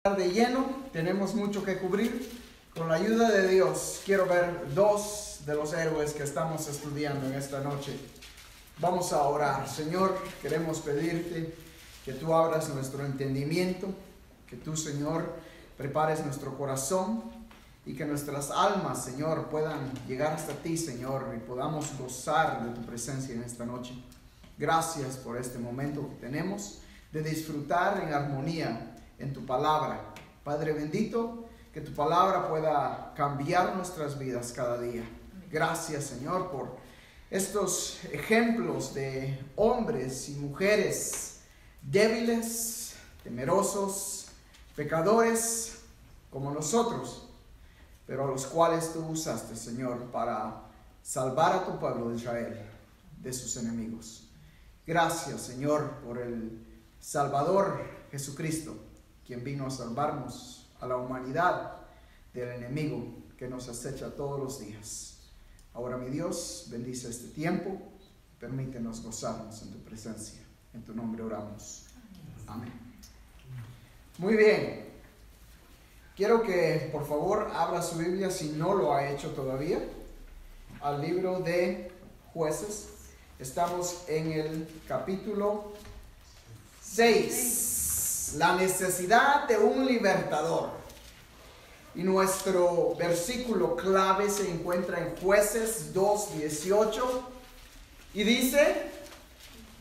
De lleno, tenemos mucho que cubrir. Con la ayuda de Dios, quiero ver dos de los héroes que estamos estudiando en esta noche. Vamos a orar. Señor, queremos pedirte que tú abras nuestro entendimiento, que tú, Señor, prepares nuestro corazón y que nuestras almas, Señor, puedan llegar hasta ti, Señor, y podamos gozar de tu presencia en esta noche. Gracias por este momento que tenemos de disfrutar en armonía en tu palabra. Padre bendito, que tu palabra pueda cambiar nuestras vidas cada día. Gracias, Señor, por estos ejemplos de hombres y mujeres débiles, temerosos, pecadores como nosotros, pero a los cuales tú usaste, Señor, para salvar a tu pueblo de Israel de sus enemigos. Gracias, Señor, por el Salvador Jesucristo, quien vino a salvarnos a la humanidad del enemigo que nos acecha todos los días. Ahora, mi Dios, bendice este tiempo, permítenos gozarnos en tu presencia. En tu nombre oramos. Amén. Muy bien. Quiero que por favor abra su Biblia, si no lo ha hecho todavía, al libro de Jueces. Estamos en el capítulo 6. La necesidad de un libertador. Y nuestro versículo clave se encuentra en Jueces 2:18. Y dice: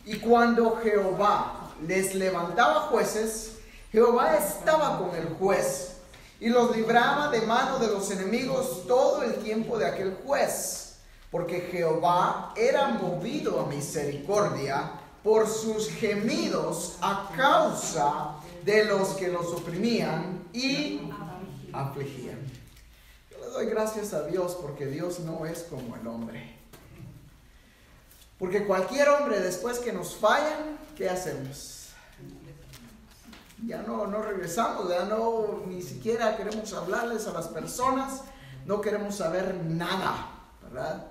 y cuando Jehová les levantaba jueces, Jehová estaba con el juez y los libraba de mano de los enemigos todo el tiempo de aquel juez, porque Jehová era movido a misericordia por sus gemidos a causa de los que los oprimían y afligían. Yo le doy gracias a Dios porque Dios no es como el hombre. Porque cualquier hombre, después que nos fallan, ¿qué hacemos? Ya no regresamos, ya no, ni siquiera queremos hablarles a las personas, no queremos saber nada, ¿verdad?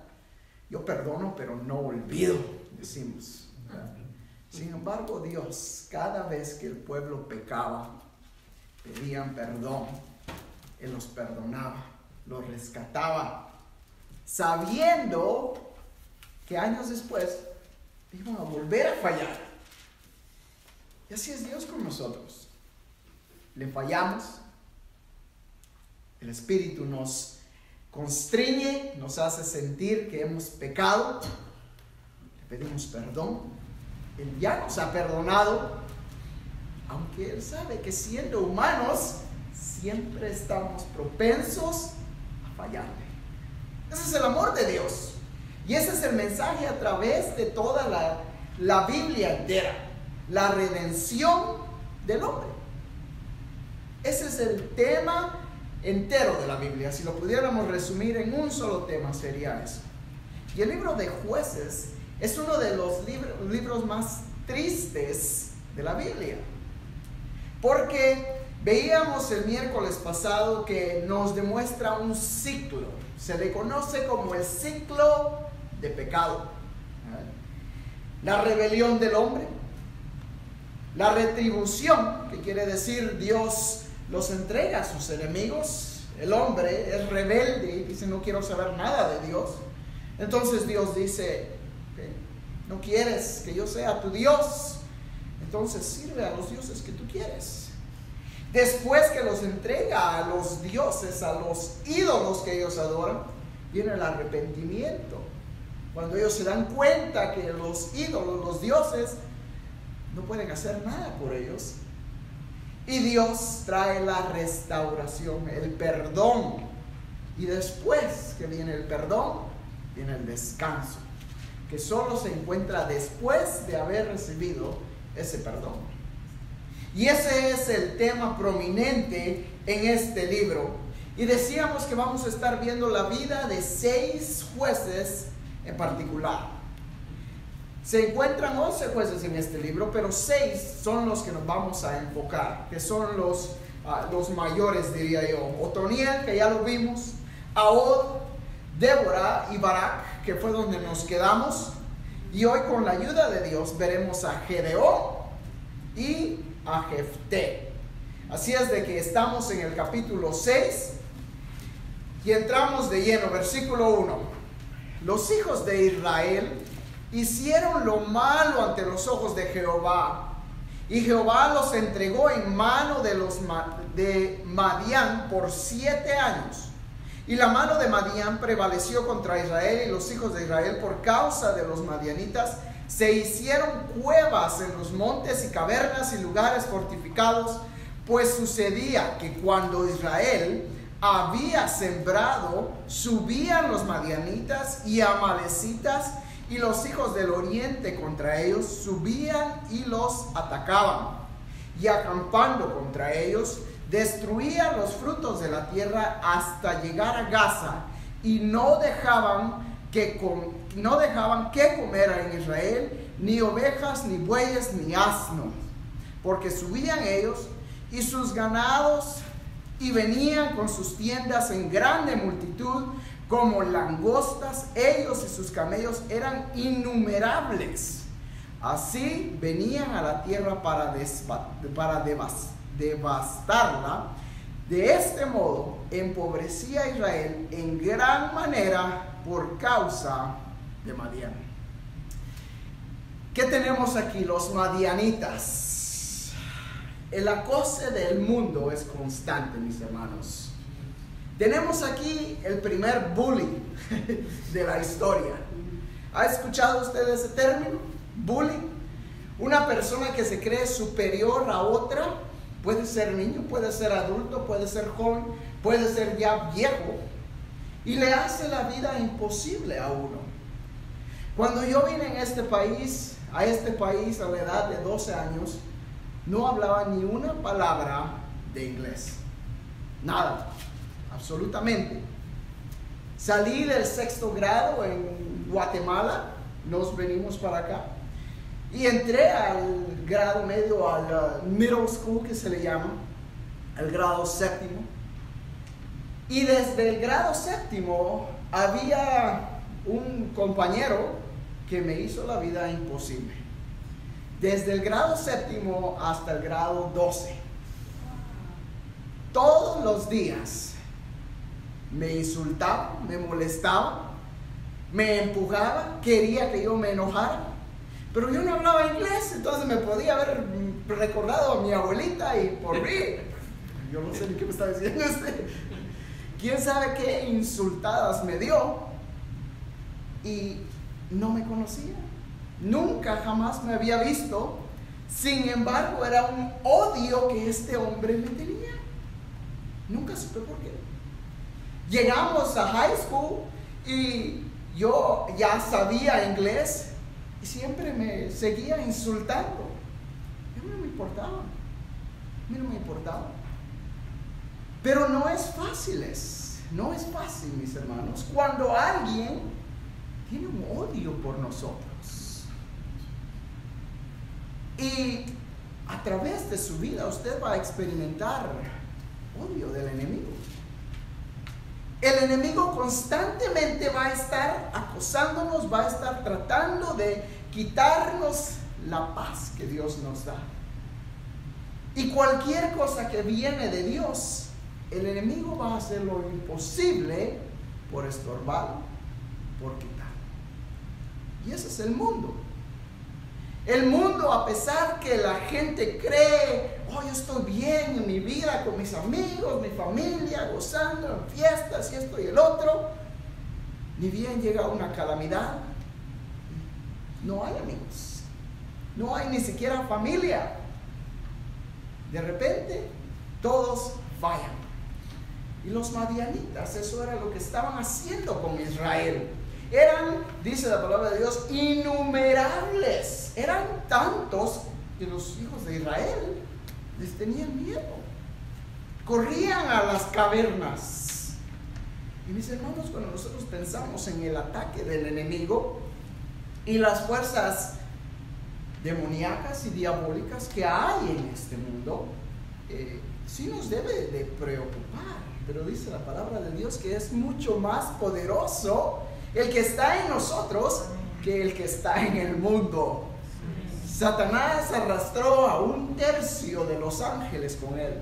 Yo perdono, pero no olvido, decimos, ¿verdad? Sin embargo, Dios, cada vez que el pueblo pecaba, pedían perdón, Él los perdonaba, los rescataba, sabiendo que años después iban a volver a fallar. Y así es Dios con nosotros. Le fallamos, el Espíritu nos constriñe, nos hace sentir que hemos pecado, le pedimos perdón. Él ya nos ha perdonado, aunque Él sabe que siendo humanos siempre estamos propensos a fallarle. Ese es el amor de Dios. Y ese es el mensaje a través de toda la Biblia entera. La redención del hombre. Ese es el tema entero de la Biblia. Si lo pudiéramos resumir en un solo tema, sería eso. Y el libro de Jueces es uno de los libros más tristes de la Biblia. Porque veíamos el miércoles pasado que nos demuestra un ciclo. Se le conoce como el ciclo de pecado. La rebelión del hombre. La retribución, que quiere decir Dios los entrega a sus enemigos. El hombre es rebelde y dice: no quiero saber nada de Dios. Entonces Dios dice: no quieres que yo sea tu Dios, entonces sirve a los dioses que tú quieres. Después que los entrega a los dioses, a los ídolos que ellos adoran, viene el arrepentimiento. Cuando ellos se dan cuenta que los ídolos, los dioses, no pueden hacer nada por ellos. Y Dios trae la restauración, el perdón. Y después que viene el perdón, viene el descanso, que solo se encuentra después de haber recibido ese perdón. Y ese es el tema prominente en este libro. Y decíamos que vamos a estar viendo la vida de 6 jueces en particular. Se encuentran 11 jueces en este libro, pero 6 son los que nos vamos a enfocar, que son los mayores, diría yo. Otoniel, que ya lo vimos, Ahod, Débora y Barak, que fue donde nos quedamos. Y hoy, con la ayuda de Dios, veremos a Gedeón y a Jefté. Así es de que estamos en el capítulo 6 y entramos de lleno, versículo 1. Los hijos de Israel hicieron lo malo ante los ojos de Jehová, y Jehová los entregó en mano de Madián por 7 años. Y la mano de Madián prevaleció contra Israel, y los hijos de Israel, por causa de los madianitas, se hicieron cuevas en los montes y cavernas y lugares fortificados, pues sucedía que cuando Israel había sembrado, subían los madianitas y amalecitas, y los hijos del oriente contra ellos subían y los atacaban, y acampando contra ellos, destruían los frutos de la tierra hasta llegar a Gaza, y no dejaban que comer en Israel, ni ovejas, ni bueyes, ni asnos, porque subían ellos y sus ganados, y venían con sus tiendas en grande multitud, como langostas. Ellos y sus camellos eran innumerables. Así venían a la tierra para devastarla. De este modo empobrecía a Israel en gran manera por causa de Madián. ¿Qué tenemos aquí? Los madianitas. El acose del mundo es constante, mis hermanos. Tenemos aquí el primer bully de la historia. ¿Ha escuchado usted ese término? Bully. Una persona que se cree superior a otra. Puede ser niño, puede ser adulto, puede ser joven, puede ser ya viejo. Y le hace la vida imposible a uno. Cuando yo vine a este país a la edad de 12 años, no hablaba ni una palabra de inglés. Nada, absolutamente. Salí del 6º grado en Guatemala, nos venimos para acá, y entré al grado medio, al middle school que se le llama, el grado 7º. Y desde el grado 7º había un compañero que me hizo la vida imposible. Desde el grado 7º hasta el grado 12. Todos los días me insultaba, me molestaba, me empujaba, quería que yo me enojara. Pero yo no hablaba inglés, entonces me podía haber recordado a mi abuelita y por mí. Yo no sé ni qué me está diciendo este. ¿Quién sabe qué insultadas me dio? Y no me conocía. Nunca jamás me había visto. Sin embargo, era un odio que este hombre me tenía. Nunca supe por qué. Llegamos a high school y yo ya sabía inglés y siempre me seguía insultando. A mí no me importaba. A mí no me importaba. Pero no es fácil, mis hermanos, cuando alguien tiene un odio por nosotros. Y a través de su vida usted va a experimentar odio del enemigo. El enemigo constantemente va a estar acosándonos, va a estar tratando de quitarnos la paz que Dios nos da. Y cualquier cosa que viene de Dios, el enemigo va a hacer lo imposible por estorbar, por quitar. Y ese es el mundo. El mundo, a pesar que la gente cree, oh, yo estoy bien en mi vida con mis amigos, mi familia, gozando en fiestas y esto y el otro, ni bien llega una calamidad, no hay amigos, no hay ni siquiera familia. De repente, todos fallan. Y los madianitas, eso era lo que estaban haciendo con Israel. Eran, dice la palabra de Dios, innumerables. Eran tantos que los hijos de Israel les tenían miedo. Corrían a las cavernas. Y mis hermanos, cuando nosotros pensamos en el ataque del enemigo y las fuerzas demoníacas y diabólicas que hay en este mundo, sí nos debe de preocupar. Pero dice la palabra de Dios que es mucho más poderoso el que está en nosotros que el que está en el mundo. Satanás arrastró a 1/3 de los ángeles con él.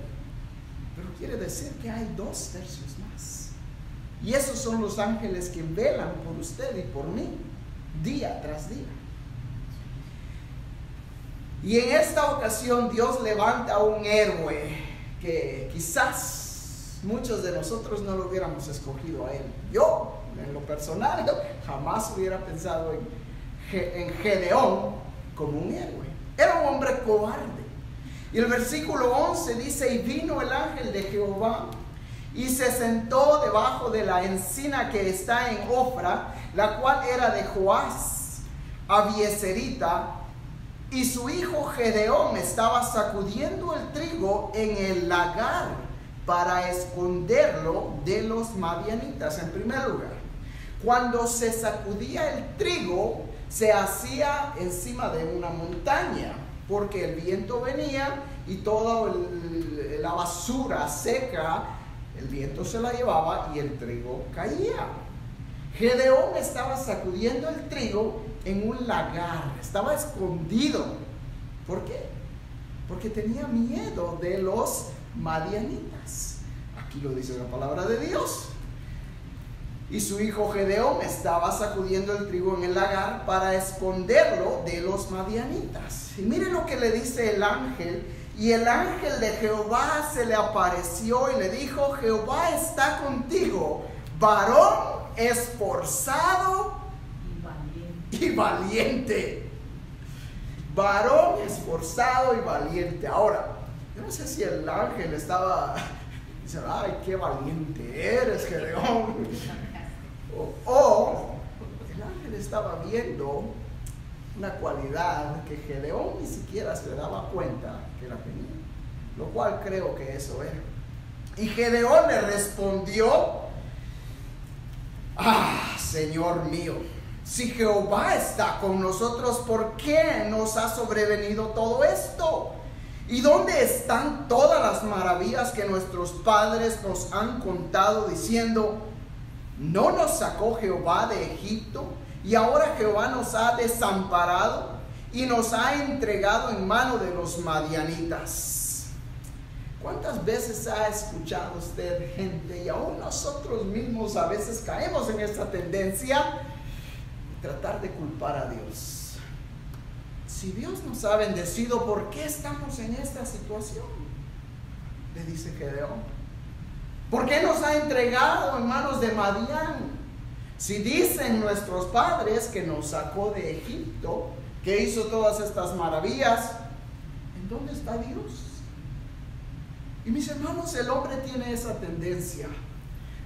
quiere decir que hay 2 tercios más. Y esos son los ángeles que velan por usted y por mí, día tras día. Y en esta ocasión Dios levanta a un héroe que quizás muchos de nosotros no lo hubiéramos escogido a él. Yo, en lo personal, jamás hubiera pensado en Gedeón como un héroe. Era un hombre cobarde. Y el versículo 11 dice: y vino el ángel de Jehová y se sentó debajo de la encina que está en Ofra, la cual era de Joás Abieserita, y su hijo Gedeón estaba sacudiendo el trigo en el lagar para esconderlo de los madianitas. En primer lugar, cuando se sacudía el trigo, se hacía encima de una montaña, porque el viento venía y toda la basura seca, el viento se la llevaba y el trigo caía. Gedeón estaba sacudiendo el trigo en un lagar, estaba escondido. ¿Por qué? Porque tenía miedo de los madianitas. Aquí lo dice la palabra de Dios. Y su hijo Gedeón estaba sacudiendo el trigo en el lagar para esconderlo de los madianitas. Y mire lo que le dice el ángel. Y el ángel de Jehová se le apareció y le dijo: Jehová está contigo, varón esforzado y valiente. Varón esforzado y valiente. Ahora, yo no sé si el ángel estaba diciendo: ay, qué valiente eres, Gedeón. O el ángel estaba viendo una cualidad que Gedeón ni siquiera se daba cuenta que la tenía, lo cual creo que eso era. Y Gedeón le respondió: Señor mío, si Jehová está con nosotros, ¿por qué nos ha sobrevenido todo esto? ¿Y dónde están todas las maravillas que nuestros padres nos han contado, diciendo: ¿no nos sacó Jehová de Egipto? Y ahora Jehová nos ha desamparado y nos ha entregado en mano de los madianitas. ¿Cuántas veces ha escuchado usted gente, y aún nosotros mismos a veces caemos en esta tendencia, de tratar de culpar a Dios? Si Dios nos ha bendecido, ¿por qué estamos en esta situación? Le dice Gedeón. ¿Por qué nos ha entregado en manos de Madián? Si dicen nuestros padres que nos sacó de Egipto, que hizo todas estas maravillas, ¿en dónde está Dios? Y mis hermanos, el hombre tiene esa tendencia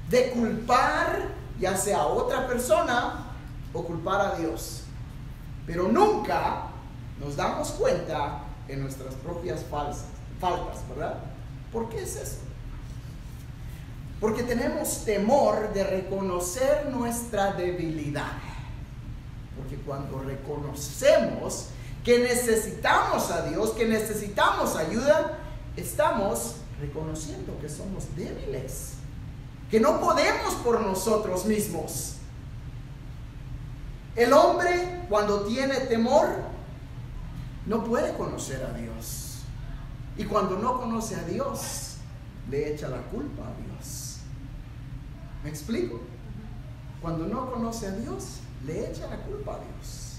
de culpar ya sea a otra persona o culpar a Dios, pero nunca nos damos cuenta en nuestras propias faltas, ¿verdad? ¿Por qué es eso? Porque tenemos temor de reconocer nuestra debilidad. Porque cuando reconocemos que necesitamos a Dios, que necesitamos ayuda, estamos reconociendo que somos débiles, que no podemos por nosotros mismos. El hombre, cuando tiene temor, no puede conocer a Dios. Y cuando no conoce a Dios, le echa la culpa a Dios. ¿Me explico? Cuando no conoce a Dios, le echa la culpa a Dios.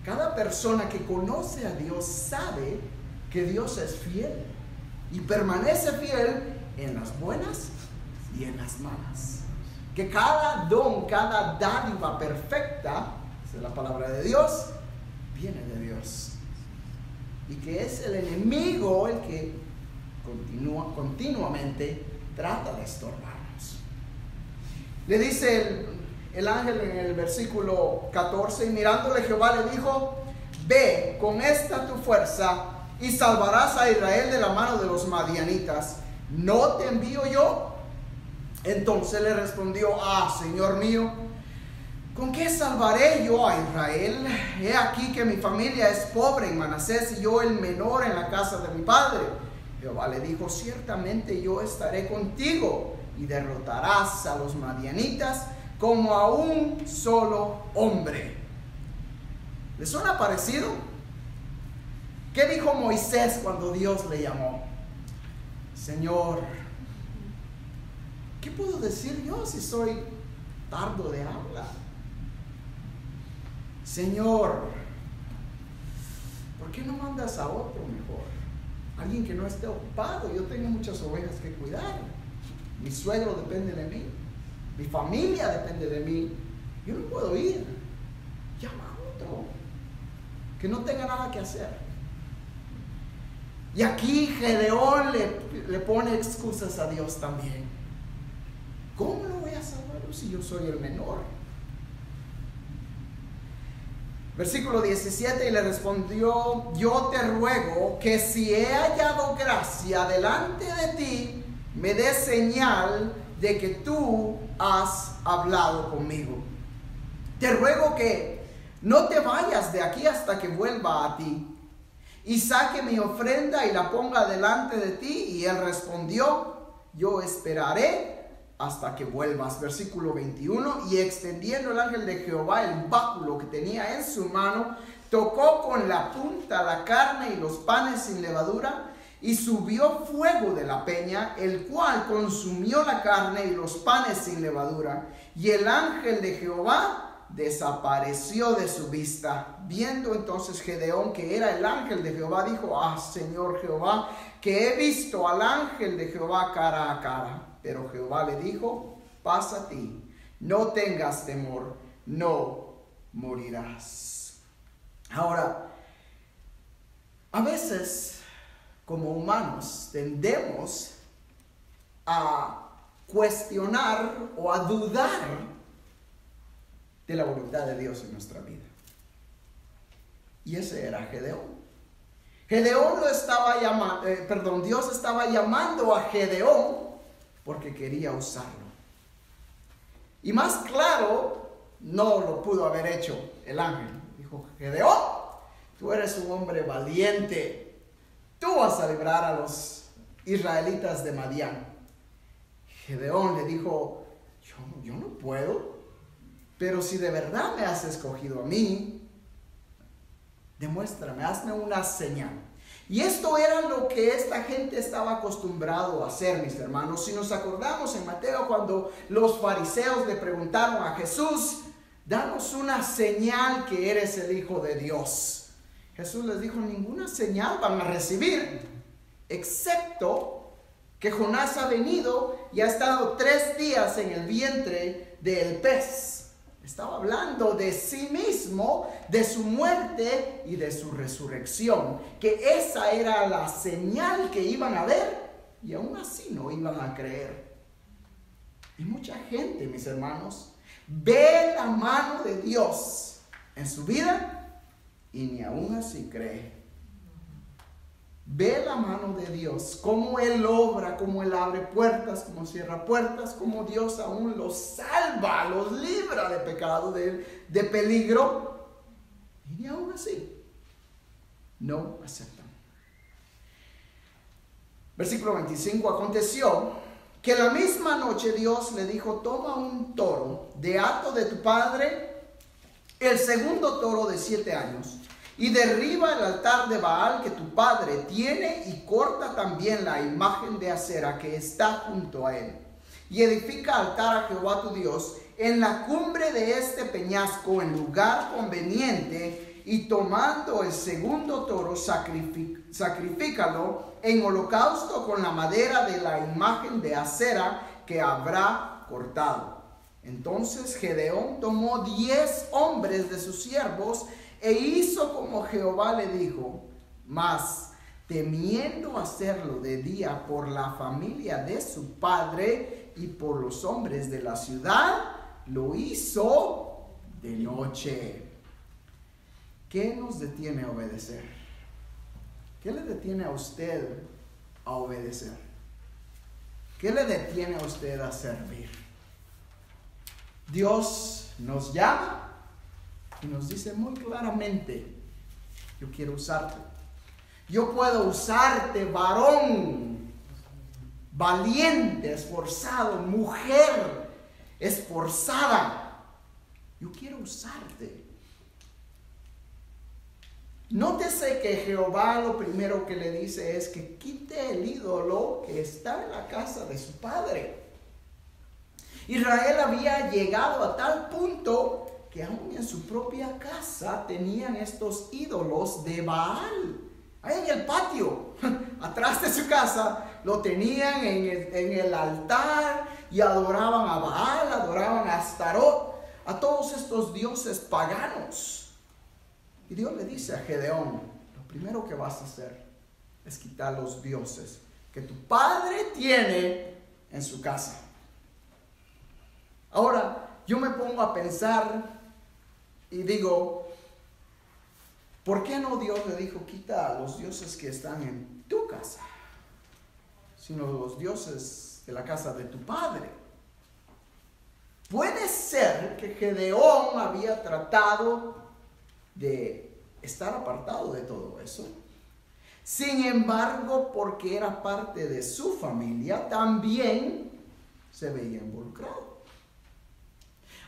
Cada persona que conoce a Dios sabe que Dios es fiel y permanece fiel en las buenas y en las malas. Que cada don, cada dádiva perfecta, es la palabra de Dios, viene de Dios. Y que es el enemigo el que continuamente trata de estorbarnos. Le dice el ángel en el versículo 14: y mirándole Jehová le dijo: ve con esta tu fuerza y salvarás a Israel de la mano de los madianitas. ¿No te envío yo? Entonces le respondió: Señor mío, ¿con qué salvaré yo a Israel? He aquí que mi familia es pobre en Manasés y yo el menor en la casa de mi padre. Jehová le dijo: ciertamente yo estaré contigo y derrotarás a los madianitas como a un solo hombre. ¿Les suena parecido? ¿Qué dijo Moisés cuando Dios le llamó? Señor, ¿qué puedo decir yo si soy tardo de habla? Señor, ¿por qué no mandas a otro mejor? Alguien que no esté ocupado. Yo tengo muchas ovejas que cuidar. Mi suegro depende de mí. Mi familia depende de mí. Yo no puedo ir. Llama a otro que no tenga nada que hacer. Y aquí Gedeón le pone excusas a Dios también. ¿Cómo lo voy a salvar si yo soy el menor? Versículo 17, y le respondió: yo te ruego que si he hallado gracia delante de ti, me des señal de que tú has hablado conmigo. Te ruego que no te vayas de aquí hasta que vuelva a ti, y saque mi ofrenda y la ponga delante de ti. Y él respondió: yo esperaré hasta que vuelvas. Versículo 21, y extendiendo el ángel de Jehová el báculo que tenía en su mano, tocó con la punta la carne y los panes sin levadura, y subió fuego de la peña, el cual consumió la carne y los panes sin levadura, y el ángel de Jehová desapareció de su vista. Viendo entonces Gedeón que era el ángel de Jehová, dijo: ah, Señor Jehová, que he visto al ángel de Jehová cara a cara. Pero Jehová le dijo: pasa a ti, no tengas temor, no morirás. Ahora, a veces como humanos tendemos a cuestionar o a dudar de la voluntad de Dios en nuestra vida. Y ese era Gedeón. Gedeón lo estaba llamando, Dios estaba llamando a Gedeón porque quería usarlo. Y más claro, no lo pudo haber hecho el ángel. Dijo: Gedeón, tú eres un hombre valiente. Tú vas a librar a los israelitas de Madián. Gedeón le dijo: yo no puedo, pero si de verdad me has escogido a mí, demuéstrame, hazme una señal. Y esto era lo que esta gente estaba acostumbrado a hacer, mis hermanos. Si nos acordamos en Mateo, cuando los fariseos le preguntaron a Jesús: danos una señal que eres el Hijo de Dios. Jesús les dijo: ninguna señal van a recibir, excepto que Jonás ha venido y ha estado 3 días en el vientre del pez. Estaba hablando de sí mismo, de su muerte y de su resurrección. Que esa era la señal que iban a ver, y aún así no iban a creer. Y mucha gente, mis hermanos, ve la mano de Dios en su vida y ni aún así cree. Ve la mano de Dios, cómo Él obra, cómo Él abre puertas, cómo cierra puertas, cómo Dios aún los salva, los libra de pecado, de peligro. Y ni aún así no aceptan. Versículo 25, aconteció que la misma noche Dios le dijo: toma un toro de hato de tu padre, el segundo toro de 7 años, y derriba el altar de Baal que tu padre tiene, y corta también la imagen de acera que está junto a él, y edifica altar a Jehová tu Dios en la cumbre de este peñasco, en lugar conveniente, y tomando el segundo toro, sacrifícalo en holocausto con la madera de la imagen de acera que habrá cortado. Entonces Gedeón tomó 10 hombres de sus siervos e hizo como Jehová le dijo, mas temiendo hacerlo de día por la familia de su padre y por los hombres de la ciudad, lo hizo de noche. ¿Qué nos detiene a obedecer? ¿Qué le detiene a usted a obedecer? ¿Qué le detiene a usted a servir? Dios nos llama y nos dice muy claramente: yo quiero usarte. Yo puedo usarte, varón, valiente, esforzado, mujer, esforzada. Yo quiero usarte. Nótese que Jehová lo primero que le dice es que quite el ídolo que está en la casa de su padre. Israel había llegado a tal punto que aún en su propia casa tenían estos ídolos de Baal. Ahí en el patio, atrás de su casa, lo tenían en el altar y adoraban a Baal, adoraban a Astarot, a todos estos dioses paganos. Y Dios le dice a Gedeón, lo primero que vas a hacer es quitar los dioses que tu padre tiene en su casa. Ahora, yo me pongo a pensar y digo, ¿por qué no Dios le dijo, quita a los dioses que están en tu casa, sino los dioses de la casa de tu padre? Puede ser que Gedeón había tratado de estar apartado de todo eso. Sin embargo, porque era parte de su familia, también se veía involucrado.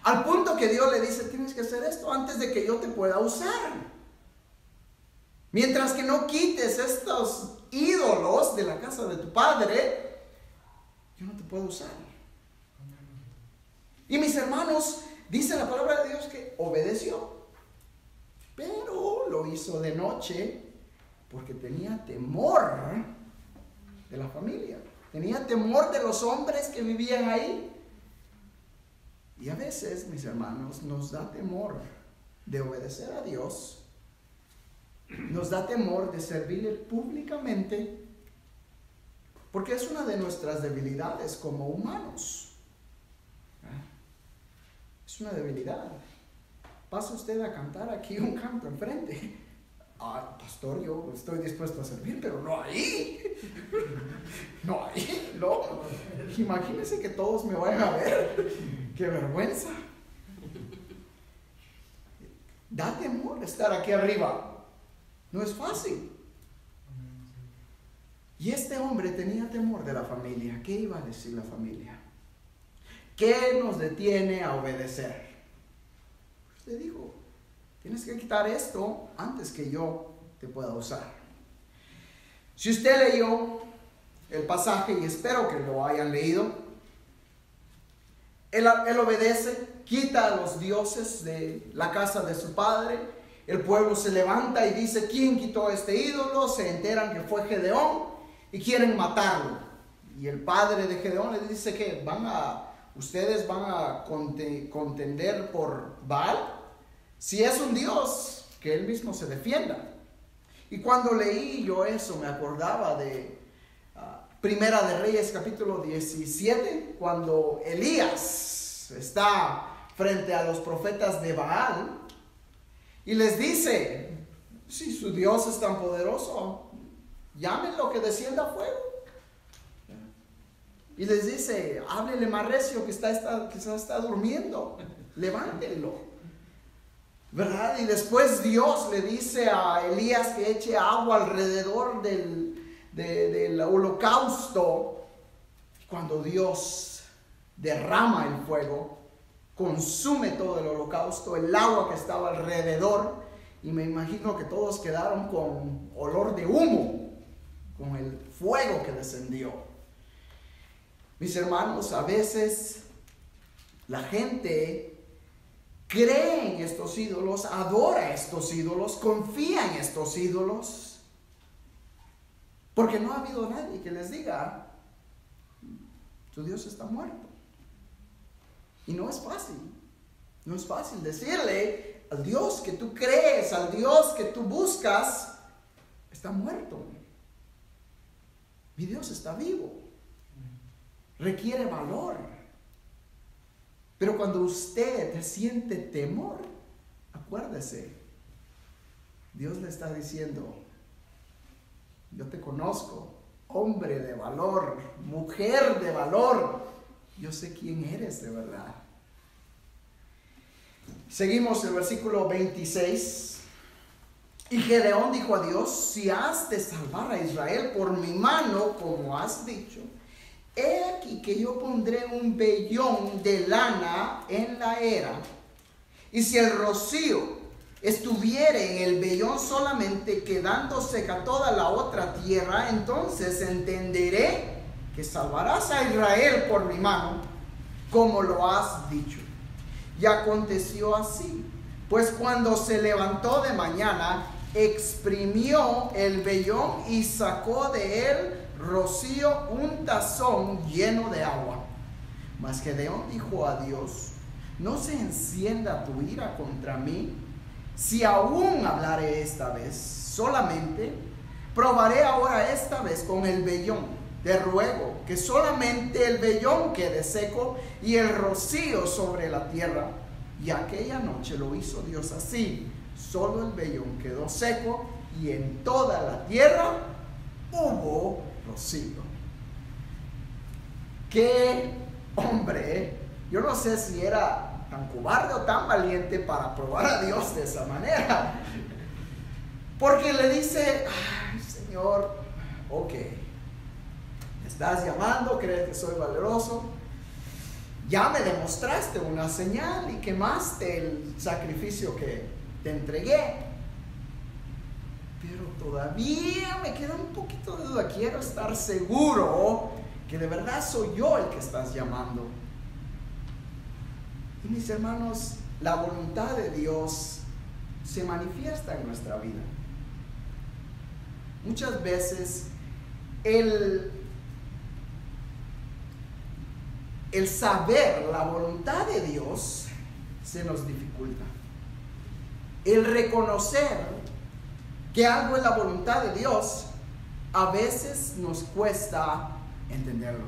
Al punto que Dios le dice, tienes que hacer esto antes de que yo te pueda usar. Mientras que no quites estos ídolos de la casa de tu padre, yo no te puedo usar. Y mis hermanos, dice la palabra de Dios que obedeció. Pero lo hizo de noche porque tenía temor de la familia. Tenía temor de los hombres que vivían ahí. Y a veces, mis hermanos, nos da temor de obedecer a Dios. Nos da temor de servirle públicamente. Porque es una de nuestras debilidades como humanos. Es una debilidad. Pasa usted a cantar aquí un canto enfrente. Pastor, yo estoy dispuesto a servir, pero no ahí. No ahí, no. Imagínense que todos me vayan a ver. ¡Qué vergüenza! Da temor estar aquí arriba. No es fácil. Y este hombre tenía temor de la familia. ¿Qué iba a decir la familia? ¿Qué nos detiene a obedecer? Le dijo, tienes que quitar esto antes que yo te pueda usar. Si usted leyó el pasaje, y espero que lo hayan leído, él obedece, quita a los dioses de la casa de su padre. El pueblo se levanta y dice, ¿quién quitó este ídolo? Se enteran que fue Gedeón y quieren matarlo. Y el padre de Gedeón le dice que ustedes van a contender por Baal. Si es un Dios, que él mismo se defienda. Y cuando leí yo eso, me acordaba de Primera de Reyes, capítulo 17, cuando Elías está frente a los profetas de Baal y les dice, si su Dios es tan poderoso, llámenlo que descienda fuego. Y les dice, háblele más recio que está durmiendo, levántenlo. ¿Verdad? Y después Dios le dice a Elías que eche agua alrededor del holocausto. Cuando Dios derrama el fuego, consume todo el holocausto, el agua que estaba alrededor, y me imagino que todos quedaron con olor de humo, con el fuego que descendió. Mis hermanos, a veces la gente cree en estos ídolos, adora estos ídolos, confía en estos ídolos, porque no ha habido nadie que les diga, tu Dios está muerto. Y no es fácil decirle al Dios que tú crees, al Dios que tú buscas, está muerto. Mi Dios está vivo. Requiere valor. Pero cuando usted siente temor, acuérdese, Dios le está diciendo, yo te conozco, hombre de valor, mujer de valor, yo sé quién eres de verdad. Seguimos el versículo 26. Y Gedeón dijo a Dios, si has de salvar a Israel por mi mano, como has dicho, he aquí que yo pondré un vellón de lana en la era, y si el rocío estuviere en el vellón solamente, quedando seca toda la otra tierra, entonces entenderé que salvarás a Israel por mi mano, como lo has dicho. Y aconteció así, pues cuando se levantó de mañana, exprimió el vellón y sacó de él rocío un tazón lleno de agua. Mas Gedeón dijo a Dios: no se encienda tu ira contra mí, si aún hablaré esta vez. Solamente probaré ahora esta vez con el vellón. Te ruego que solamente el vellón quede seco y el rocío sobre la tierra. Y aquella noche lo hizo Dios así. Solo el vellón quedó seco y en toda la tierra hubo rocío. ¡Qué hombre! Yo no sé si era tan cobarde o tan valiente para probar a Dios de esa manera. Porque le dice: ay, Señor, ok, me estás llamando, crees que soy valeroso, ya me demostraste una señal y quemaste el sacrificio que te entregué, pero todavía me queda un poquito de duda. Quiero estar seguro que de verdad soy yo el que estás llamando. Y mis hermanos, la voluntad de Dios se manifiesta en nuestra vida. Muchas veces el saber la voluntad de Dios se nos dificulta. El reconocer que algo es la voluntad de Dios a veces nos cuesta entenderlo.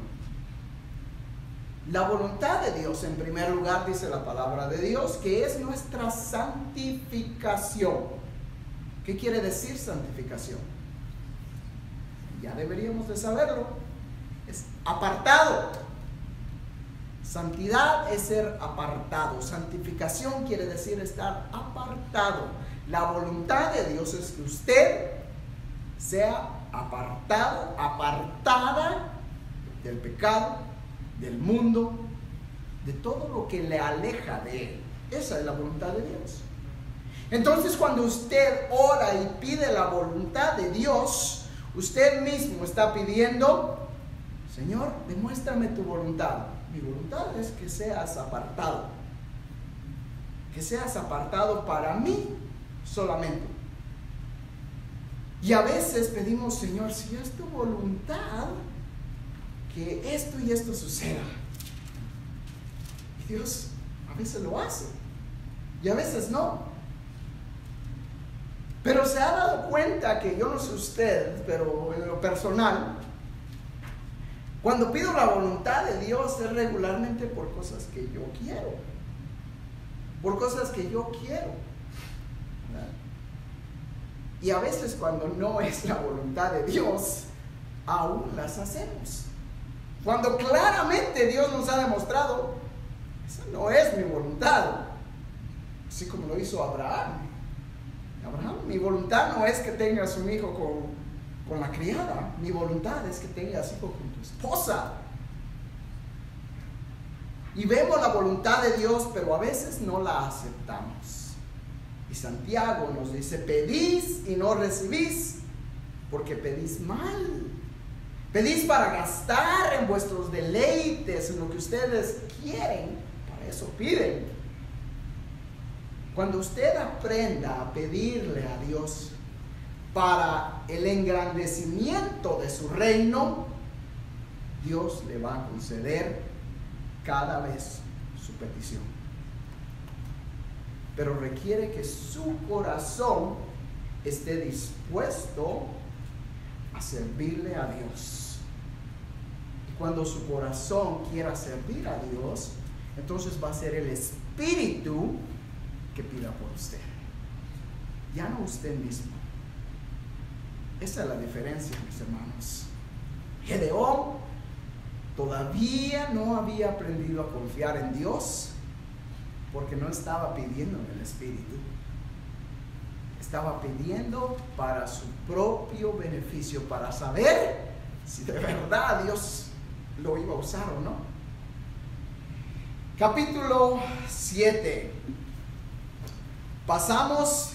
La voluntad de Dios, en primer lugar, dice la palabra de Dios, que es nuestra santificación. ¿Qué quiere decir santificación? Ya deberíamos de saberlo. Es apartado. Santidad es ser apartado. Santificación quiere decir estar apartado. La voluntad de Dios es que usted sea apartado, apartada del pecado, del mundo, de todo lo que le aleja de Él. Esa es la voluntad de Dios. Entonces, cuando usted ora y pide la voluntad de Dios, usted mismo está pidiendo: Señor, demuéstrame tu voluntad. Mi voluntad es que seas apartado. Que seas apartado para mí solamente. Y a veces pedimos: Señor, si es tu voluntad, que esto y esto suceda. Y Dios a veces lo hace y a veces no. Pero se ha dado cuenta que, yo no sé usted, pero en lo personal, cuando pido la voluntad de Dios es regularmente por cosas que yo quiero. Por cosas que yo quiero. ¿Verdad? Y a veces cuando no es la voluntad de Dios, aún las hacemos. Cuando claramente Dios nos ha demostrado: esa no es mi voluntad. Así como lo hizo Abraham. Abraham, mi voluntad no es que tengas un hijo con la criada. Mi voluntad es que tengas hijo con tu esposa. Y vemos la voluntad de Dios, pero a veces no la aceptamos. Y Santiago nos dice: pedís y no recibís, porque pedís mal. Pedís para gastar en vuestros deleites, en lo que ustedes quieren. Para eso piden. Cuando usted aprenda a pedirle a Dios para el engrandecimiento de su reino, Dios le va a conceder cada vez su petición. Pero requiere que su corazón esté dispuesto a servirle a Dios. Y cuando su corazón quiera servir a Dios, entonces va a ser el Espíritu que pida por usted, ya no usted mismo. Esa es la diferencia, mis hermanos. Gedeón todavía no había aprendido a confiar en Dios, porque no estaba pidiendo en el Espíritu. Estaba pidiendo para su propio beneficio, para saber si de verdad Dios lo iba a usar o no. Capítulo 7. pasamos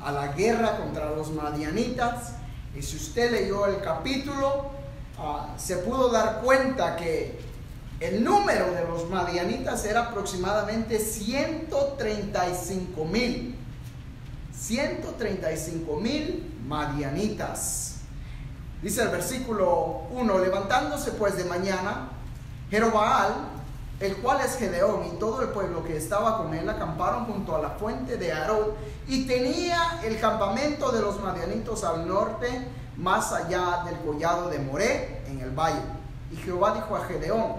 a la guerra contra los madianitas, y si usted leyó el capítulo, se pudo dar cuenta que el número de los madianitas era aproximadamente 135,000. 135,000 madianitas. Dice el versículo 1: levantándose pues de mañana, Jerobaal, el cual es Gedeón, y todo el pueblo que estaba con él, acamparon junto a la fuente de Arod, y tenía el campamento de los madianitos al norte, más allá del collado de Moré, en el valle. Y Jehová dijo a Gedeón: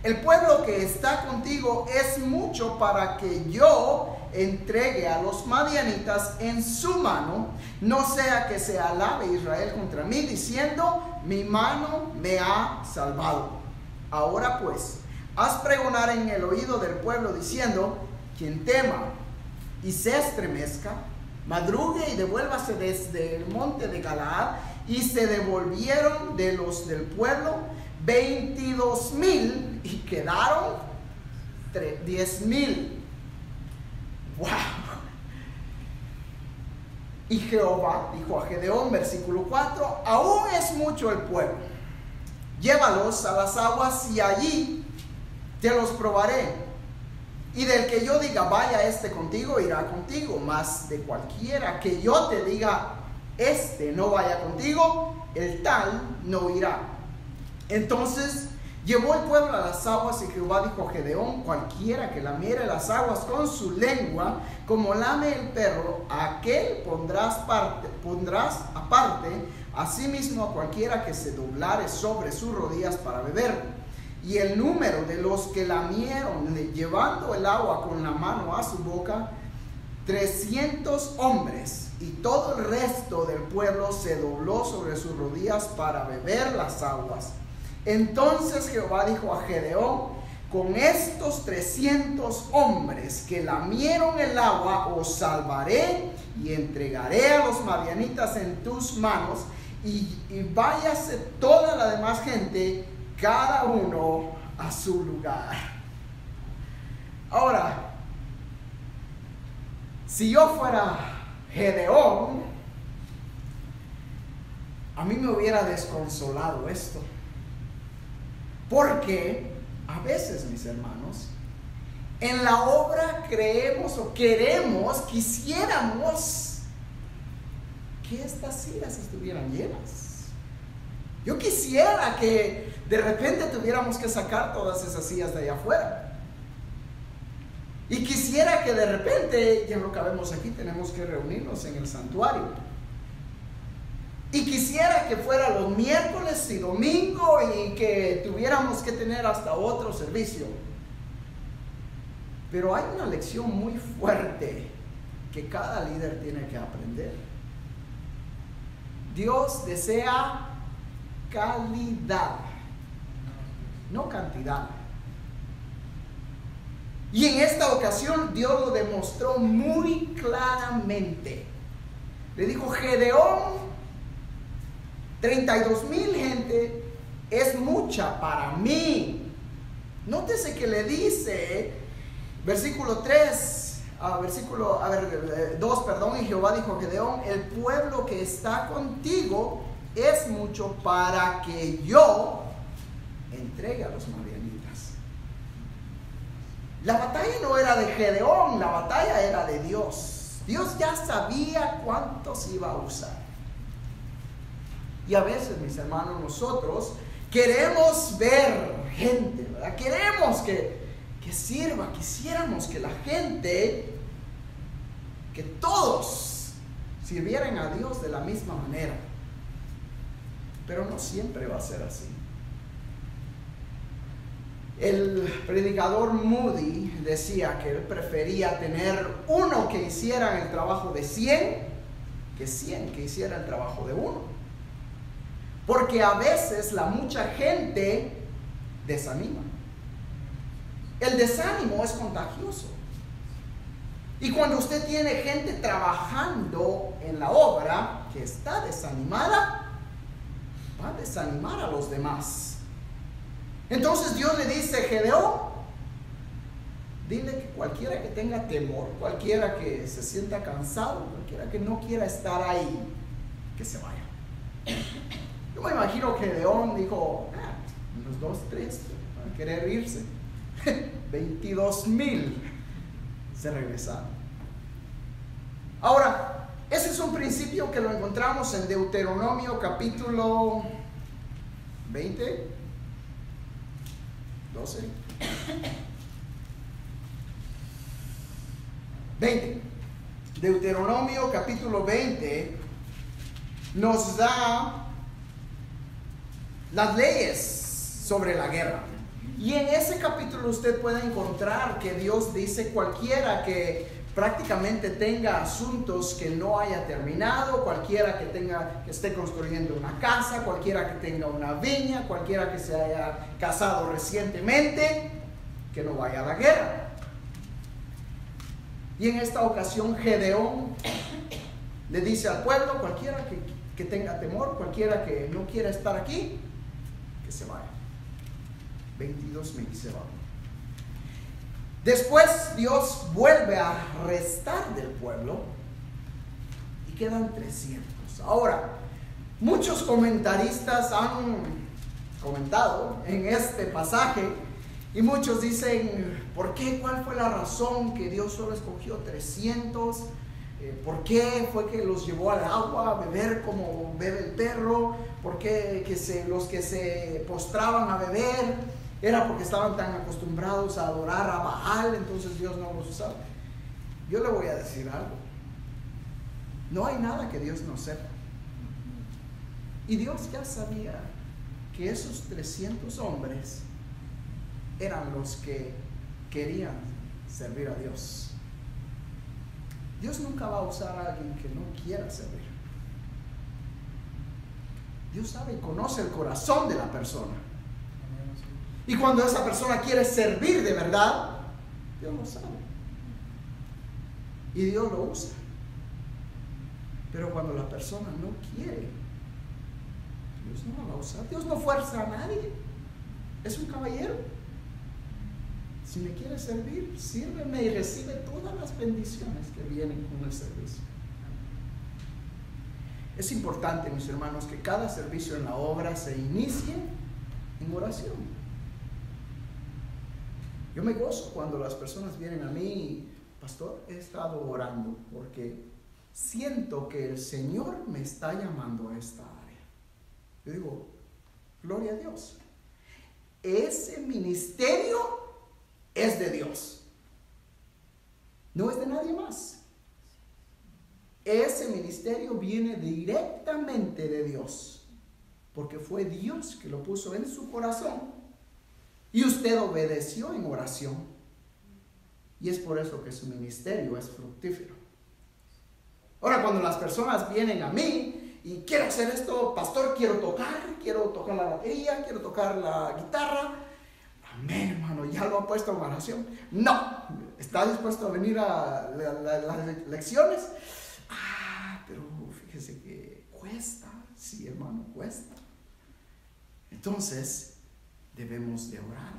el pueblo que está contigo es mucho para que yo entregue a los madianitas en su mano, no sea que se alabe Israel contra mí, diciendo: mi mano me ha salvado. Ahora pues, haz pregonar en el oído del pueblo, diciendo: quien tema y se estremezca, madrugue y devuélvase desde el monte de Galaad. Y se devolvieron de los del pueblo 22,000, y quedaron 10,000. ¡Wow! Y Jehová dijo a Gedeón, versículo 4: aún es mucho el pueblo, llévalos a las aguas y allí te los probaré. Y del que yo diga: vaya este contigo, irá contigo. Mas de cualquiera que yo te diga: este no vaya contigo, el tal no irá. Entonces llevó el pueblo a las aguas, y Jehová dijo a Gedeón: cualquiera que lamiere las aguas con su lengua, como lame el perro, a aquel pondrás aparte, asimismo a cualquiera que se doblare sobre sus rodillas para beber. Y el número de los que lamieron, llevando el agua con la mano a su boca, 300 hombres. Y todo el resto del pueblo se dobló sobre sus rodillas para beber las aguas. Entonces Jehová dijo a Gedeón: con estos 300 hombres que lamieron el agua, os salvaré y entregaré a los madianitas en tus manos, y váyase toda la demás gente, cada uno a su lugar. Ahora, si yo fuera Gedeón, a mí me hubiera desconsolado esto, porque a veces, mis hermanos, en la obra creemos o quisiéramos que estas sillas estuvieran llenas. Yo quisiera que de repente tuviéramos que sacar todas esas sillas de allá afuera. Y quisiera que de repente, ya no cabemos aquí, tenemos que reunirnos en el santuario. Y quisiera que fuera los miércoles y domingo, y que tuviéramos que tener hasta otro servicio. Pero hay una lección muy fuerte que cada líder tiene que aprender. Dios desea calidad, no cantidad. Y en esta ocasión Dios lo demostró muy claramente. Le dijo: Gedeón, 32,000 gente es mucha para mí. Nótese que le dice, versículo 2, perdón, y Jehová dijo a Gedeón: el pueblo que está contigo es mucho para que yo entregue a los madianitas. La batalla no era de Gedeón, la batalla era de Dios. Dios ya sabía cuántos iba a usar. Y a veces, mis hermanos, nosotros queremos ver gente, ¿verdad? Queremos que sirva, quisiéramos que la gente, que todos sirvieran a Dios de la misma manera. Pero no siempre va a ser así. El predicador Moody decía que él prefería tener uno que hiciera el trabajo de 100 que 100 que hiciera el trabajo de uno. Porque a veces la mucha gente desanima. El desánimo es contagioso. Y cuando usted tiene gente trabajando en la obra que está desanimada, va a desanimar a los demás. Entonces Dios le dice: Gedeón, dile que cualquiera que tenga temor, cualquiera que se sienta cansado, cualquiera que no quiera estar ahí, que se vaya. Yo me imagino que Gedeón dijo, unos 2, 3 van a querer irse. 22,000 se regresaron. Ahora, ese es un principio que lo encontramos en Deuteronomio capítulo 20, 12, 20. Deuteronomio capítulo 20 nos da las leyes sobre la guerra. Y en ese capítulo usted puede encontrar que Dios dice: cualquiera que prácticamente tenga asuntos que no haya terminado, cualquiera que esté construyendo una casa, cualquiera que tenga una viña, cualquiera que se haya casado recientemente, que no vaya a la guerra. Y en esta ocasión Gedeón le dice al pueblo: cualquiera que tenga temor, cualquiera que no quiera estar aquí, que se vaya. 22,000 se van. Después Dios vuelve a restar del pueblo y quedan 300. Ahora, muchos comentaristas han comentado en este pasaje y muchos dicen: ¿por qué? ¿Cuál fue la razón que Dios solo escogió 300? ¿Por qué fue que los llevó al agua a beber como bebe el perro? ¿Por qué los que se postraban a beber era porque estaban tan acostumbrados a adorar a Baal, entonces Dios no los usaba? Yo le voy a decir algo: no hay nada que Dios no sepa. Y Dios ya sabía que esos 300 hombres eran los que querían servir a Dios. Dios nunca va a usar a alguien que no quiera servir. Dios sabe y conoce el corazón de la persona. Y cuando esa persona quiere servir de verdad, Dios lo sabe. Y Dios lo usa. Pero cuando la persona no quiere, Dios no la va a usar. Dios no fuerza a nadie. Es un caballero. Si me quiere servir, sírveme y recibe todas las bendiciones que vienen con el servicio. Es importante, mis hermanos, que cada servicio en la obra se inicie en oración. Yo me gozo cuando las personas vienen a mí: pastor, he estado orando porque siento que el Señor me está llamando a esta área. Yo digo: gloria a Dios. Ese ministerio es de Dios, no es de nadie más. Ese ministerio viene directamente de Dios, porque fue Dios que lo puso en su corazón y usted obedeció en oración, y es por eso que su ministerio es fructífero. Ahora, cuando las personas vienen a mí y quiero hacer esto, pastor, quiero tocar la batería, quiero tocar la guitarra. Amén, hermano, ya lo ha puesto en oración. No, ¿está dispuesto a venir a las lecciones? Pero fíjese que cuesta. Sí, hermano, cuesta. Entonces, debemos de orar.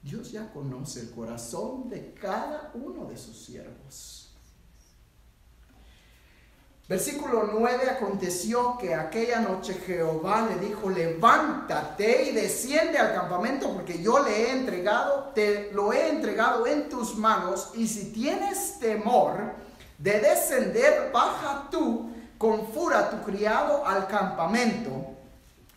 Dios ya conoce el corazón de cada uno de sus siervos. Versículo 9: aconteció que aquella noche Jehová le dijo: levántate y desciende al campamento, porque yo te lo he entregado en tus manos, y si tienes temor de descender, baja tú con Fura tu criado al campamento,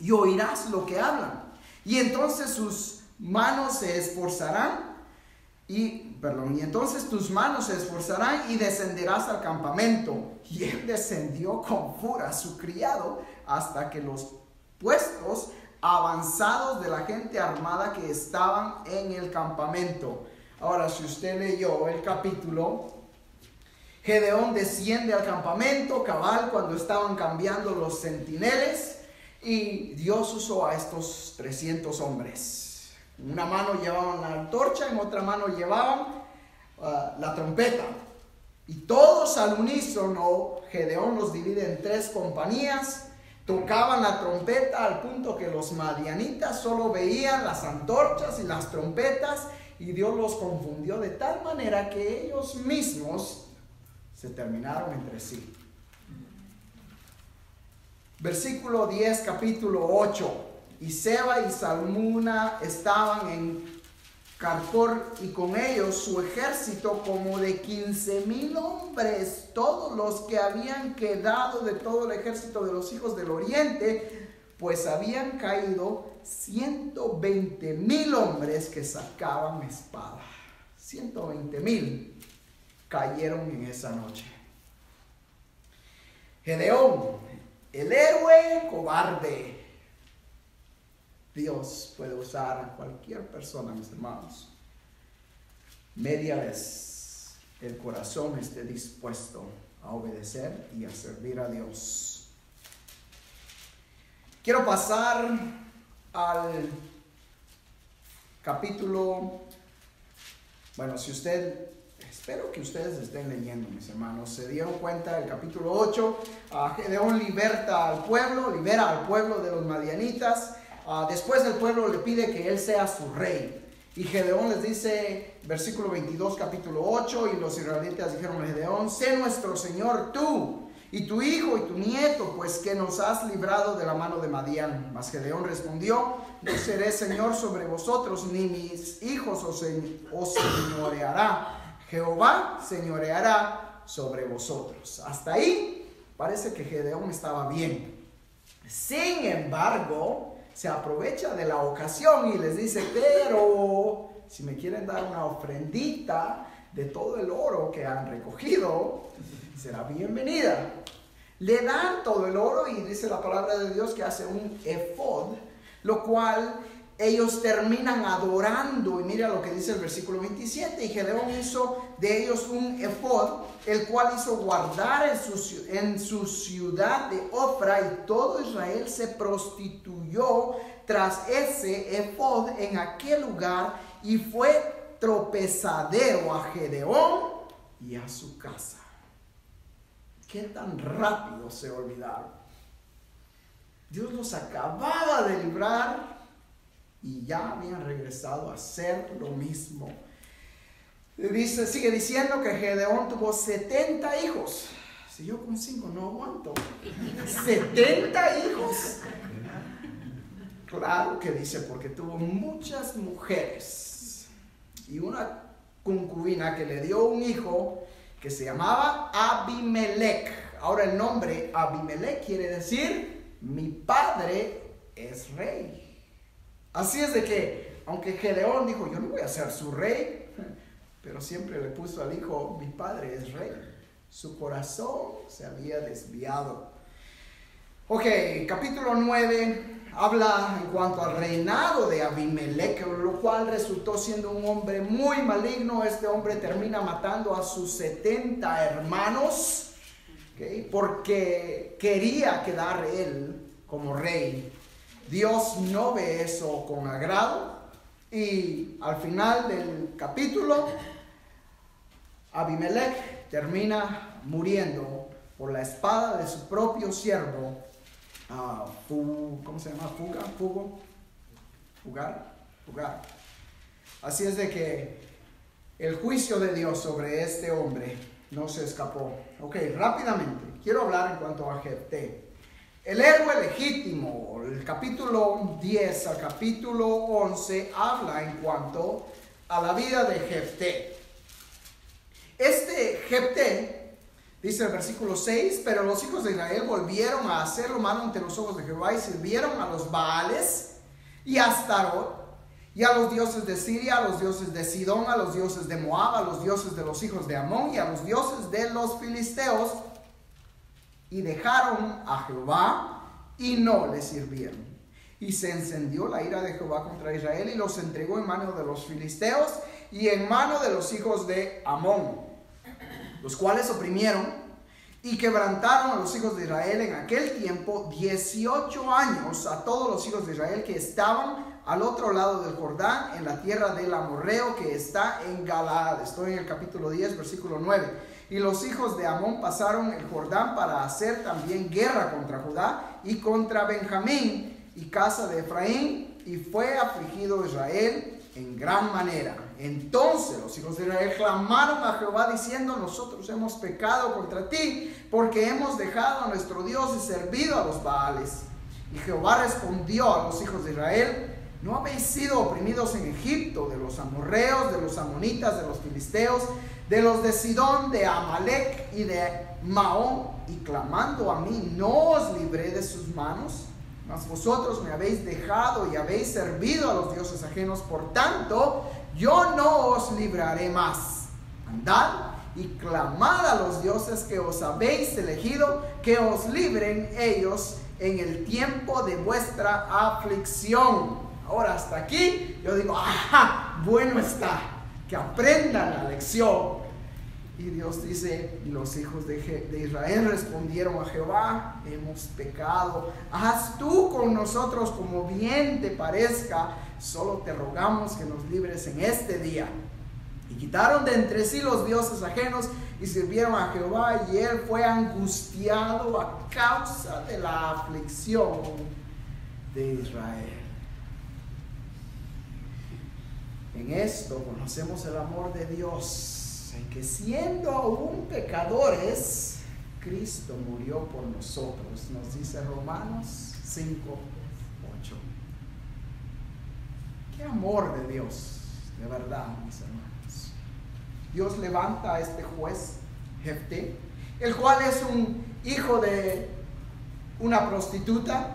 y oirás lo que hablan. Y entonces sus manos se esforzarán, y entonces tus manos se esforzarán y descenderás al campamento. Y él descendió con Fura su criado hasta que los puestos avanzados de la gente armada que estaban en el campamento. Ahora, si usted leyó el capítulo, Gedeón desciende al campamento cabal cuando estaban cambiando los centineles, y Dios usó a estos 300 hombres. En una mano llevaban la antorcha, en otra mano llevaban la trompeta. Y todos al unísono, Gedeón los divide en 3 compañías, Tocaban la trompeta al punto que los madianitas solo veían las antorchas y las trompetas, y Dios los confundió de tal manera que ellos mismos se terminaron entre sí. Versículo 10, capítulo 8. Y Seba y Salmuna estaban en Carcor, y con ellos su ejército como de 15,000 hombres, todos los que habían quedado de todo el ejército de los hijos del oriente, pues habían caído 120,000 hombres que sacaban espada. 120,000 cayeron en esa noche. Gedeón, el héroe cobarde. Dios puede usar a cualquier persona, mis hermanos, media vez el corazón esté dispuesto a obedecer y a servir a Dios. Quiero pasar al capítulo, espero que ustedes estén leyendo, mis hermanos. Se dieron cuenta del capítulo 8, Gedeón libera al pueblo de los madianitas. Después el pueblo le pide que él sea su rey. Y Gedeón les dice, versículo 22, capítulo 8, y los israelitas dijeron a Gedeón: sé nuestro Señor tú, y tu hijo y tu nieto, pues que nos has librado de la mano de Madián. Mas Gedeón respondió: no seré Señor sobre vosotros, ni mis hijos os señoreará. Jehová señoreará sobre vosotros. Hasta ahí parece que Gedeón estaba bien. Sin embargo, se aprovecha de la ocasión y les dice: pero si me quieren dar una ofrendita de todo el oro que han recogido, será bienvenida. Le dan todo el oro, y dice la palabra de Dios que hace un efod, lo cual ellos terminan adorando. Y mira lo que dice el versículo 27. Y Gedeón hizo de ellos un efod, el cual hizo guardar en su ciudad de Ofra, y todo Israel se prostituyó tras ese efod en aquel lugar, y fue tropezadero a Gedeón y a su casa. ¿Qué tan rápido se olvidaron? Dios los acababa de librar y ya habían regresado a hacer lo mismo. Sigue diciendo que Gedeón tuvo 70 hijos. Si yo con 5 no aguanto. 70 hijos. Claro que dice, porque tuvo muchas mujeres y una concubina que le dio un hijo que se llamaba Abimelech. Ahora el nombre Abimelech quiere decir: mi padre es rey. Así es de que, aunque Gedeón dijo: yo no voy a ser su rey, pero siempre le puso al hijo: mi padre es rey. Su corazón se había desviado. Ok, capítulo 9 habla en cuanto al reinado de Abimelech, lo cual resultó siendo un hombre muy maligno. Este hombre termina matando a sus 70 hermanos, okay, porque quería quedar él como rey. Dios no ve eso con agrado, y al final del capítulo Abimelech termina muriendo por la espada de su propio siervo. ¿Cómo se llama? Fugar. Así es de que el juicio de Dios sobre este hombre no se escapó. Ok, rápidamente quiero hablar en cuanto a Jefté, el héroe legítimo. El capítulo 10 al capítulo 11 habla en cuanto a la vida de Jefté. Este Jefté, dice el versículo 6, pero los hijos de Israel volvieron a hacer lo malo ante los ojos de Jehová, y sirvieron a los Baales y a Astarot, y a los dioses de Siria, a los dioses de Sidón, a los dioses de Moab, a los dioses de los hijos de Amón, y a los dioses de los filisteos, y dejaron a Jehová y no le sirvieron. Y se encendió la ira de Jehová contra Israel, y los entregó en mano de los filisteos y en mano de los hijos de Amón, los cuales oprimieron y quebrantaron a los hijos de Israel en aquel tiempo 18 años a todos los hijos de Israel que estaban al otro lado del Jordán, en la tierra del amorreo que está en Galaad. Estoy en el capítulo 10, versículo 9. Y los hijos de Amón pasaron el Jordán para hacer también guerra contra Judá y contra Benjamín y casa de Efraín, y fue afligido Israel en gran manera. Entonces los hijos de Israel clamaron a Jehová diciendo: nosotros hemos pecado contra ti, porque hemos dejado a nuestro Dios y servido a los Baales. Y Jehová respondió a los hijos de Israel: ¿no habéis sido oprimidos en Egipto de los amorreos, de los amonitas, de los filisteos, de los de Sidón, de Amalec y de Maón? Y clamando a mí, ¿no os libré de sus manos? Mas vosotros me habéis dejado y habéis servido a los dioses ajenos. Por tanto, yo no os libraré más. Andad y clamad a los dioses que os habéis elegido, que os libren ellos en el tiempo de vuestra aflicción. Ahora hasta aquí yo digo: ¡ajá! Bueno está, que aprendan la lección. Y Dios dice: y los hijos de Israel respondieron a Jehová: hemos pecado, haz tú con nosotros como bien te parezca, solo te rogamos que nos libres en este día. Y quitaron de entre sí los dioses ajenos y sirvieron a Jehová, y él fue angustiado a causa de la aflicción de Israel. En esto conocemos el amor de Dios, en que siendo aún pecadores, Cristo murió por nosotros, nos dice Romanos 5:8. Qué amor de Dios, de verdad, mis hermanos. Dios levanta a este juez, Jefté, el cual es un hijo de una prostituta.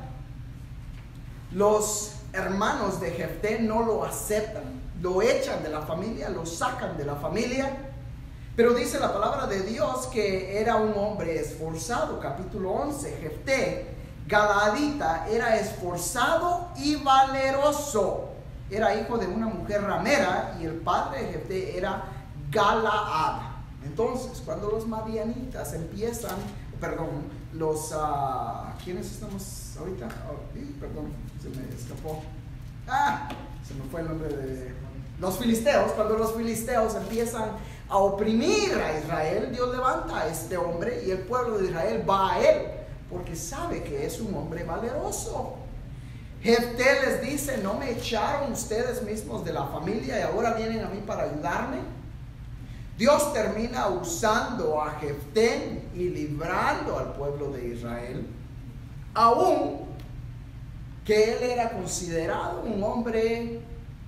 Los hermanos de Jefté no lo aceptan, lo echan de la familia, lo sacan de la familia. Pero dice la palabra de Dios que era un hombre esforzado. Capítulo 11, Jefté, Galaadita, era esforzado y valeroso. Era hijo de una mujer ramera y el padre de Jefté era Galaad. Entonces, cuando los madianitas empiezan, ¿quiénes estamos ahorita? Perdón, se me escapó. Se me fue el nombre de los filisteos. Cuando los filisteos empiezan a oprimir a Israel, Dios levanta a este hombre y el pueblo de Israel va a él, porque sabe que es un hombre valeroso. Jefté les dice: ¿no me echaron ustedes mismos de la familia y ahora vienen a mí para ayudarme? Dios termina usando a Jefté y librando al pueblo de Israel, aún que él era considerado un hombre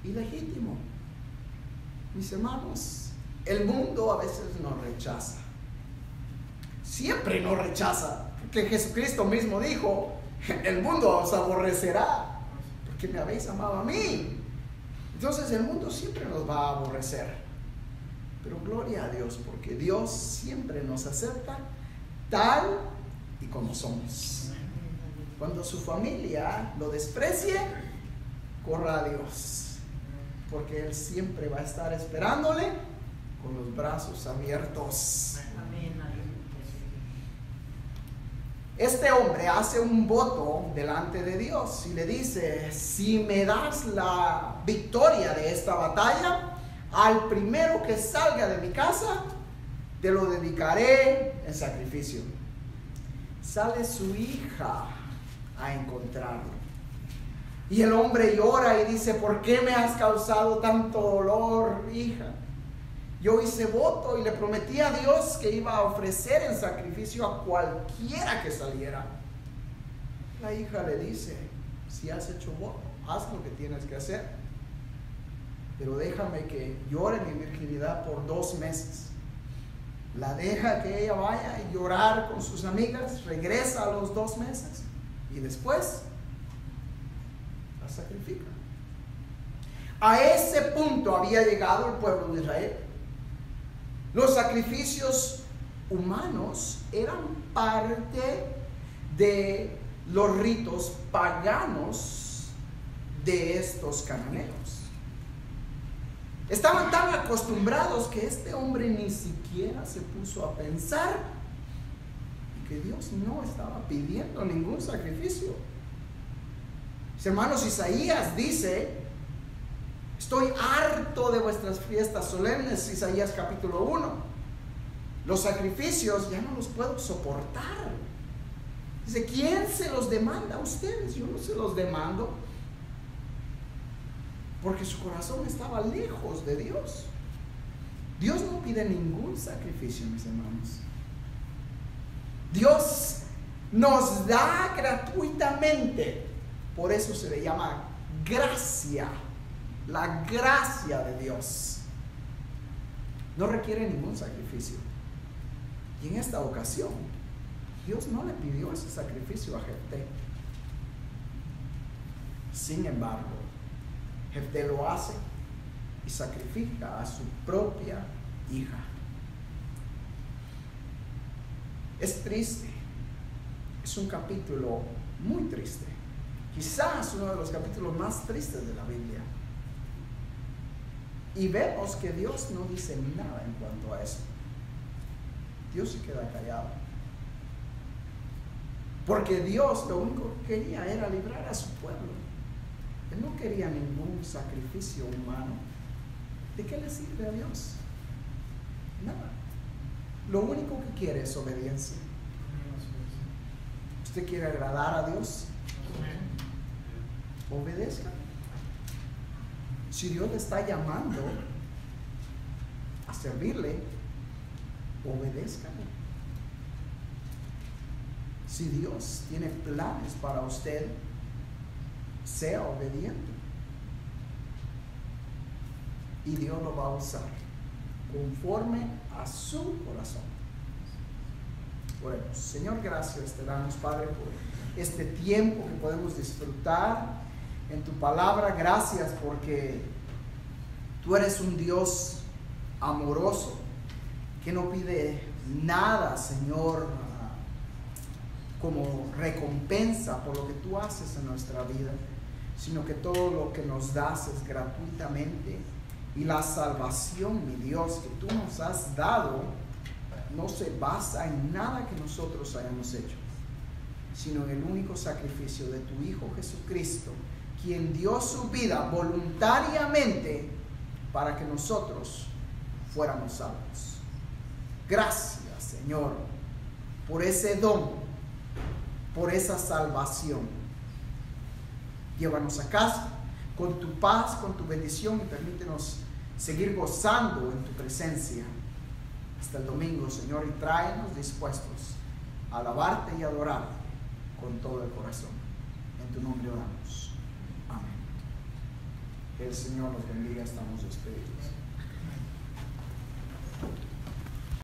ilegítimo. Mis hermanos, el mundo a veces nos rechaza. Siempre nos rechaza, porque Jesucristo mismo dijo: el mundo os aborrecerá porque me habéis amado a mí. Entonces el mundo siempre nos va a aborrecer. Pero gloria a Dios, porque Dios siempre nos acepta tal y como somos. Cuando su familia lo desprecie, corra a Dios, porque Él siempre va a estar esperándole con los brazos abiertos. Este hombre hace un voto delante de Dios y le dice: si me das la victoria de esta batalla, al primero que salga de mi casa, te lo dedicaré en sacrificio. Sale su hija a encontrarlo. Y el hombre llora y dice: ¿por qué me has causado tanto dolor, hija? Yo hice voto y le prometí a Dios que iba a ofrecer en sacrificio a cualquiera que saliera. La hija le dice: si has hecho voto, haz lo que tienes que hacer, pero déjame que llore mi virginidad por 2 meses. La deja que ella vaya a llorar con sus amigas, regresa a los 2 meses y después la sacrifica. A ese punto había llegado el pueblo de Israel. Los sacrificios humanos eran parte de los ritos paganos de estos cananeos. Estaban tan acostumbrados que este hombre ni siquiera se puso a pensar que Dios no estaba pidiendo ningún sacrificio. Mis hermanos, Isaías dice: estoy harto de vuestras fiestas solemnes. Isaías capítulo 1. Los sacrificios ya no los puedo soportar. Dice, ¿quién se los demanda a ustedes? Yo no se los demando. Porque su corazón estaba lejos de Dios. Dios no pide ningún sacrificio, mis hermanos. Dios nos da gratuitamente. Por eso se le llama gracia. La gracia de Dios no requiere ningún sacrificio. Y en esta ocasión, Dios no le pidió ese sacrificio a Jefté. Sin embargo, Jefté lo hace y sacrifica a su propia hija. Es triste. Es un capítulo muy triste. Quizás uno de los capítulos más tristes de la Biblia. Y vemos que Dios no dice nada en cuanto a eso. Dios se queda callado. Porque Dios lo único que quería era librar a su pueblo. Él no quería ningún sacrificio humano. ¿De qué le sirve a Dios? Nada. Lo único que quiere es obediencia. ¿Usted quiere agradar a Dios? Obedezca. Si Dios le está llamando a servirle, obedézcale. Si Dios tiene planes para usted, sea obediente. Y Dios lo va a usar conforme a su corazón. Oremos. Señor, gracias te damos, Padre, por este tiempo que podemos disfrutar en tu palabra. Gracias porque tú eres un Dios amoroso que no pide nada, Señor, como recompensa por lo que tú haces en nuestra vida, sino que todo lo que nos das es gratuitamente. Y la salvación, mi Dios, que tú nos has dado no se basa en nada que nosotros hayamos hecho, sino en el único sacrificio de tu Hijo Jesucristo, quien dio su vida voluntariamente para que nosotros fuéramos salvos. Gracias, Señor, por ese don, por esa salvación. Llévanos a casa con tu paz, con tu bendición, y permítenos seguir gozando en tu presencia hasta el domingo, Señor, y tráenos dispuestos a alabarte y adorarte con todo el corazón. En tu nombre oramos. Amén. Que el Señor nos bendiga. Estamos despedidos.